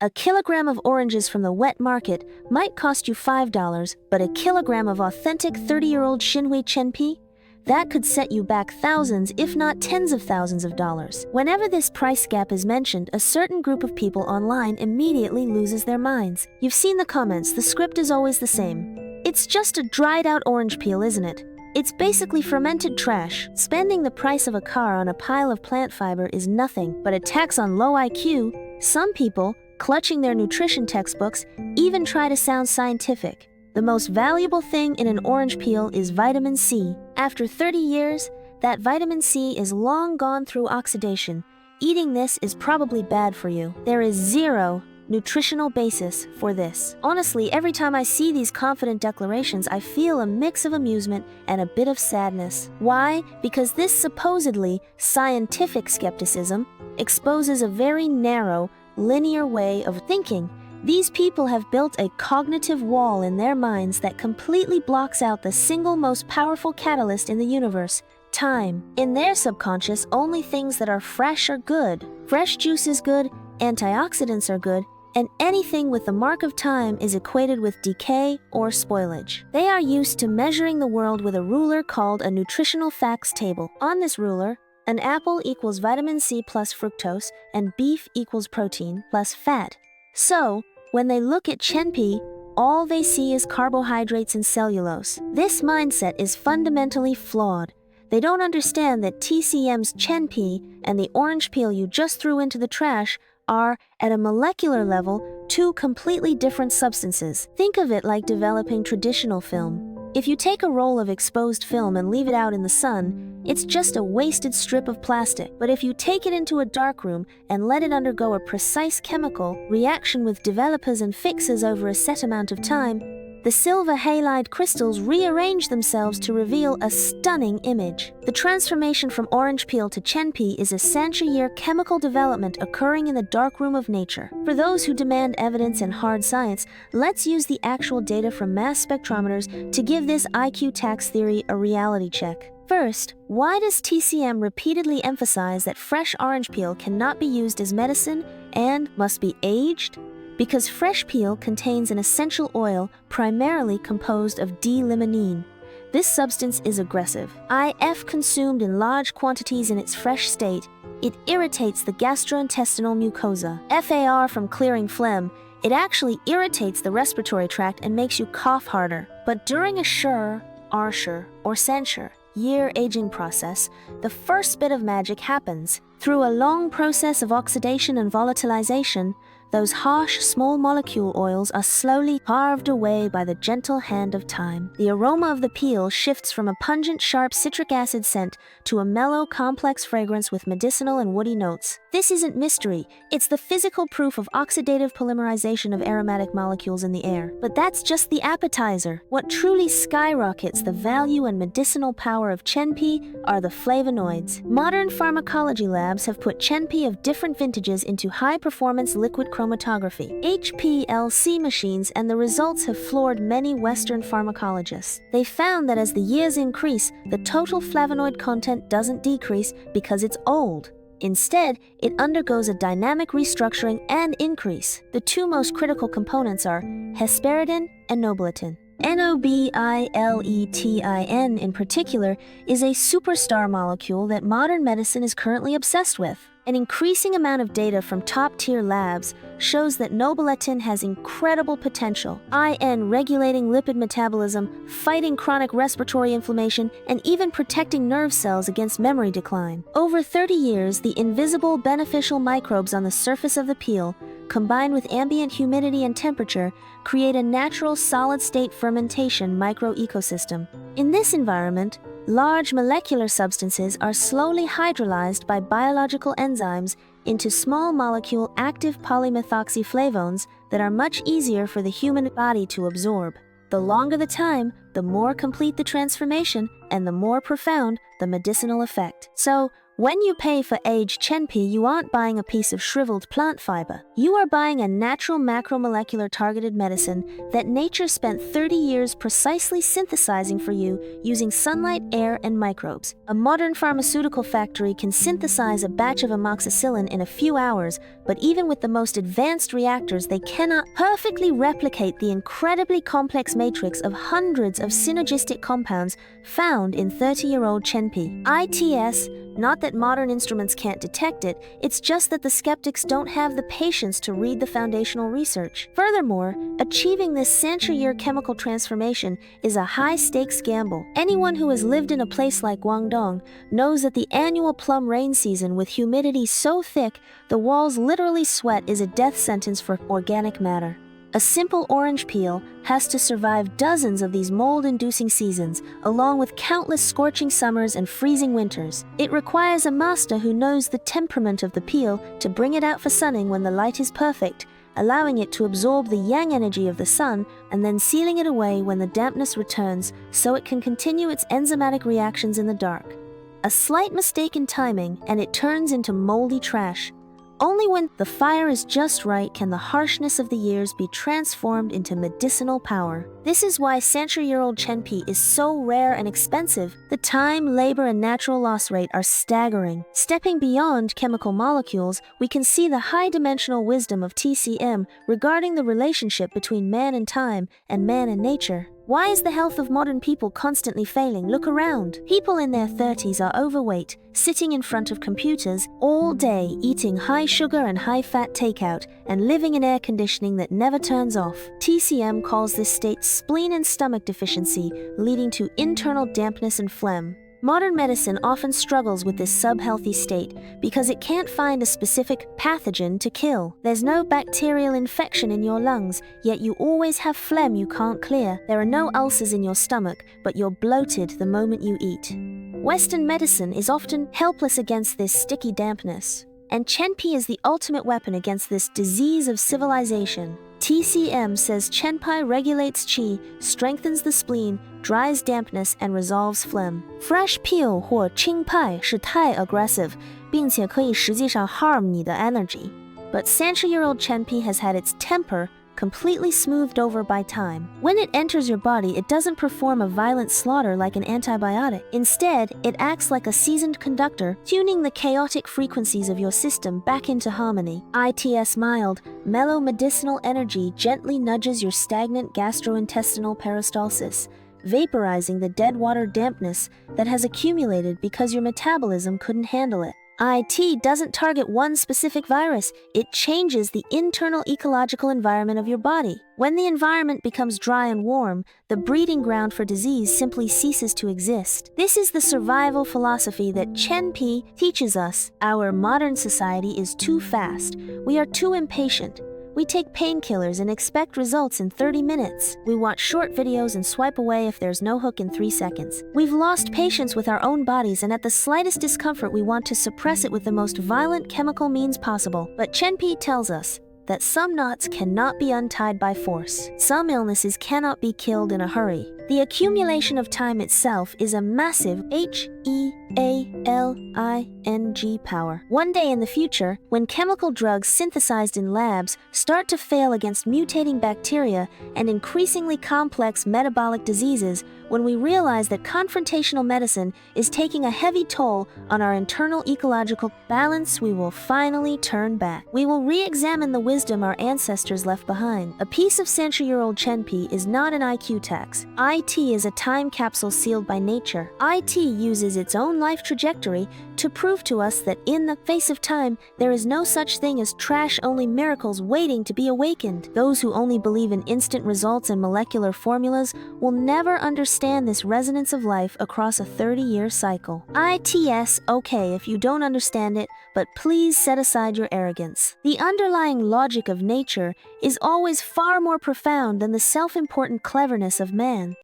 A kilogram of oranges from the wet market might cost you $5, but a kilogram of authentic 30-year-old Xinhui Chenpi? That could set you back thousands, if not tens of thousands of dollars. Whenever this price gap is mentioned, a certain group of people online immediately loses their minds. You've seen the comments, the script is always the same. It's just a dried out orange peel, isn't it? It's basically fermented trash. Spending the price of a car on a pile of plant fiber is nothing but a tax on low IQ. Some people, clutching their nutrition textbooks, even try to sound scientific. The most valuable thing in an orange peel is vitamin C. After 30 years, that vitamin C is long gone through oxidation. Eating this is probably bad for you. There is zero nutritional basis for this. Honestly, every time I see these confident declarations, I feel a mix of amusement and a bit of sadness. Why? Because this supposedly scientific skepticism exposes a very narrow, linear way of thinking. These people have built a cognitive wall in their minds that completely blocks out the single most powerful catalyst in the universe: time. In their subconscious, only things that are fresh are good. Fresh juice is good, antioxidants are good, and anything with the mark of time is equated with decay or spoilage. They are used to measuring the world with a ruler called a nutritional facts table. On this ruler, an apple equals vitamin C plus fructose, and beef equals protein plus fat. So, when they look at Chenpi, all they see is carbohydrates and cellulose. This mindset is fundamentally flawed. They don't understand that TCM's Chenpi and the orange peel you just threw into the trash are, at a molecular level, two completely different substances. Think of it like developing traditional film. If you take a roll of exposed film and leave it out in the sun, it's just a wasted strip of plastic. But if you take it into a darkroom and let it undergo a precise chemical reaction with developers and fixes over a set amount of time, the silver halide crystals rearrange themselves to reveal a stunning image. The transformation from orange peel to Chenpi is a century-year chemical development occurring in the darkroom of nature. For those who demand evidence and hard science, let's use the actual data from mass spectrometers to give this IQ tax theory a reality check. First, why does TCM repeatedly emphasize that fresh orange peel cannot be used as medicine and must be aged? Because fresh peel contains an essential oil primarily composed of D-limonene. This substance is aggressive. If consumed in large quantities in its fresh state, it irritates the gastrointestinal mucosa. FAR from clearing phlegm, it actually irritates the respiratory tract and makes you cough harder. But during a Arshur, or Sanshur year aging process, the first bit of magic happens. Through a long process of oxidation and volatilization, those harsh, small molecule oils are slowly carved away by the gentle hand of time. The aroma of the peel shifts from a pungent, sharp citric acid scent to a mellow, complex fragrance with medicinal and woody notes. This isn't mystery, it's the physical proof of oxidative polymerization of aromatic molecules in the air. But that's just the appetizer. What truly skyrockets the value and medicinal power of Chenpi are the flavonoids. Modern pharmacology labs have put Chenpi of different vintages into high-performance liquid chromatography, HPLC machines, and the results have floored many Western pharmacologists. They found that as the years increase, the total flavonoid content doesn't decrease because it's old. Instead, it undergoes a dynamic restructuring and increase. The two most critical components are hesperidin and nobiletin. Nobiletin in particular is a superstar molecule that modern medicine is currently obsessed with. An increasing amount of data from top-tier labs shows that nobiletin has incredible potential, regulating lipid metabolism, fighting chronic respiratory inflammation, and even protecting nerve cells against memory decline. Over 30 years, the invisible beneficial microbes on the surface of the peel, combined with ambient humidity and temperature, create a natural solid-state fermentation microecosystem. In this environment, large molecular substances are slowly hydrolyzed by biological enzymes into small molecule active polymethoxyflavones that are much easier for the human body to absorb. The longer the time, the more complete the transformation and the more profound the medicinal effect. So, when you pay for aged Chenpi, you aren't buying a piece of shriveled plant fiber. You are buying a natural macromolecular targeted medicine that nature spent 30 years precisely synthesizing for you using sunlight, air, and microbes. A modern pharmaceutical factory can synthesize a batch of amoxicillin in a few hours, but even with the most advanced reactors, they cannot perfectly replicate the incredibly complex matrix of hundreds of synergistic compounds found in 30-year-old Chenpi. ITS, not that modern instruments can't detect it, it's just that the skeptics don't have the patience to read the foundational research. Furthermore, achieving this century-year chemical transformation is a high-stakes gamble. Anyone who has lived in a place like Guangdong knows that the annual plum rain season with humidity so thick the walls literally sweat is a death sentence for organic matter. A simple orange peel has to survive dozens of these mold-inducing seasons, along with countless scorching summers and freezing winters. It requires a master who knows the temperament of the peel to bring it out for sunning when the light is perfect, allowing it to absorb the yang energy of the sun and then sealing it away when the dampness returns so it can continue its enzymatic reactions in the dark. A slight mistake in timing and it turns into moldy trash. Only when the fire is just right can the harshness of the years be transformed into medicinal power. This is why century-year-old Chenpi is so rare and expensive. The time, labor, and natural loss rate are staggering. Stepping beyond chemical molecules, we can see the high-dimensional wisdom of TCM regarding the relationship between man and time and man and nature. Why is the health of modern people constantly failing? Look around. People in their 30s are overweight, sitting in front of computers all day, eating high-sugar and high-fat takeout, and living in air conditioning that never turns off. TCM calls this state spleen and stomach deficiency, leading to internal dampness and phlegm. Modern medicine often struggles with this sub-healthy state because it can't find a specific pathogen to kill. There's no bacterial infection in your lungs, yet you always have phlegm you can't clear. There are no ulcers in your stomach, but you're bloated the moment you eat. Western medicine is often helpless against this sticky dampness, and Chenpi is the ultimate weapon against this disease of civilization. TCM says Chenpi regulates qi, strengthens the spleen, dries dampness, and resolves phlegm. Fresh peel 或青派是太 aggressive, 并且可以实际上 harm 你的 energy. But century-year-old Chenpi has had its temper completely smoothed over by time. When it enters your body, it doesn't perform a violent slaughter like an antibiotic. Instead, it acts like a seasoned conductor, tuning the chaotic frequencies of your system back into harmony. ITS mild, mellow medicinal energy gently nudges your stagnant gastrointestinal peristalsis, vaporizing the dead water dampness that has accumulated because your metabolism couldn't handle it. IT doesn't target one specific virus, it changes the internal ecological environment of your body. When the environment becomes dry and warm, the breeding ground for disease simply ceases to exist. This is the survival philosophy that Chenpi teaches us. Our modern society is too fast. We are too impatient. We take painkillers and expect results in 30 minutes. We watch short videos and swipe away if there's no hook in 3 seconds. We've lost patience with our own bodies, and at the slightest discomfort we want to suppress it with the most violent chemical means possible. But Chenpi tells us that some knots cannot be untied by force. Some illnesses cannot be killed in a hurry. The accumulation of time itself is a massive HEALING power. One day in the future, when chemical drugs synthesized in labs start to fail against mutating bacteria and increasingly complex metabolic diseases, when we realize that confrontational medicine is taking a heavy toll on our internal ecological balance, we will finally turn back. We will re-examine the wisdom our ancestors left behind. A piece of century-year-old Chenpi is not an IQ tax. IT is a time capsule sealed by nature. IT uses its own life trajectory to prove to us that in the face of time, there is no such thing as trash-only miracles waiting to be awakened. Those who only believe in instant results and molecular formulas will never understand this resonance of life across a 30-year cycle. ITS, okay if you don't understand it, but please set aside your arrogance. The underlying logic of nature is always far more profound than the self-important cleverness of man.